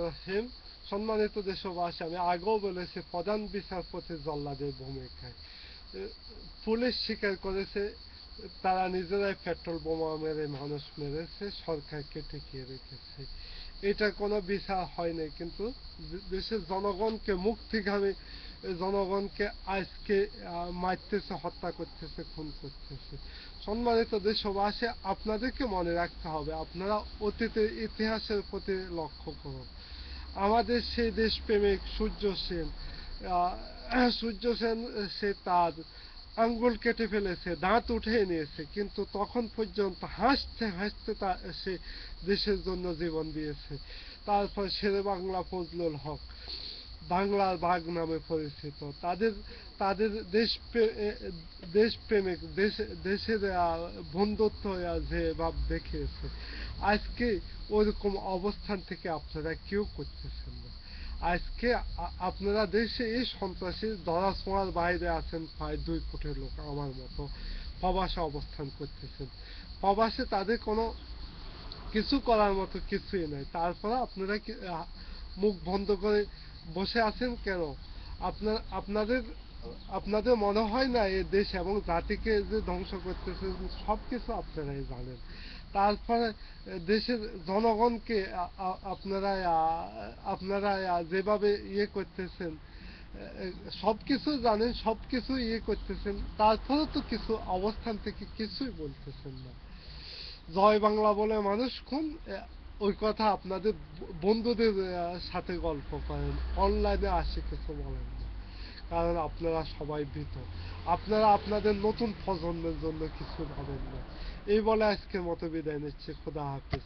রহিম। সম্মানিত দেশবাসী, আমি আগেও বলেছি প্রধান বিচারপতি জল্লাদের ভূমিকায় পুলিশ স্বীকার করেছে তারা নিজেরাই পেট্রোল বোমা মেরে মানুষ মেরেছে, সরকারকে টিকিয়ে রেখেছে। এটা কোনো বিচার হয়নি, কিন্তু দেশের জনগণকে মুক্তিগামী জনগণকে আজকে মারতেছে, হত্যা করতেছে, খুন করতেছে। সম্মানিত দেশবাসী, আপনাদেরকে মনে রাখতে হবে, আপনারা অতীতের ইতিহাসের প্রতি লক্ষ্য করুন। আমাদের সেই দেশপ্রেমিক সূর্য সেন সে তার আঙ্গুল কেটে ফেলেছে, দাঁত উঠিয়ে নিয়েছে, কিন্তু তখন পর্যন্ত হাসতে হাসতে সে দেশের জন্য জীবন দিয়েছে। তারপর শেরে বাংলা ফজলুল হক, বাংলার বাঘ নামে পরিচিত, তাদের তাদের দেশপ্রেমিক দেশের বন্ধুত্ব যে ভাব দেখিয়েছে, আজকে ওরকম অবস্থান থেকে আপনারা কেউ করতেছেন না। আজকে আপনারা দেশে এই সন্ত্রাসী ধরাছোঁয়ার বাইরে আছেন প্রায় 2 কোটি লোক আমার মতো, প্রবাসে অবস্থান করতেছেন। প্রবাসে তাদের কোনো কিছু করার মতো কিছুই নাই, তারপরে আপনারা মুখ বন্ধ করে বসে আছেন কেন? আপনাদের আপনাদের মনে হয় না এই দেশ এবং জাতিকে যে ধ্বংস করতেছে সবকিছু আপনারাই জানেন? তারপরে দেশের জনগণকে আপনারা আপনারা যেভাবে ইয়ে করতেছেন, সবকিছু জানেন, সবকিছু ইয়ে করতেছেন, তারপরে তো কিছু অবস্থান থেকে কিছুই বলতেছেন না। জয় বাংলা বলে মানুষ খুন, ওই কথা আপনাদের বন্ধুদের সাথে গল্প করেন, অনলাইনে আসে কিছু বলেন না, কারণ আপনারা সবাই ভীত। আপনারা আপনাদের নতুন প্রজন্মের জন্য কিছু ভাবেন না। এই বলে আজকের মতো বিদায় নিচ্ছি। খোদা হাফেজ।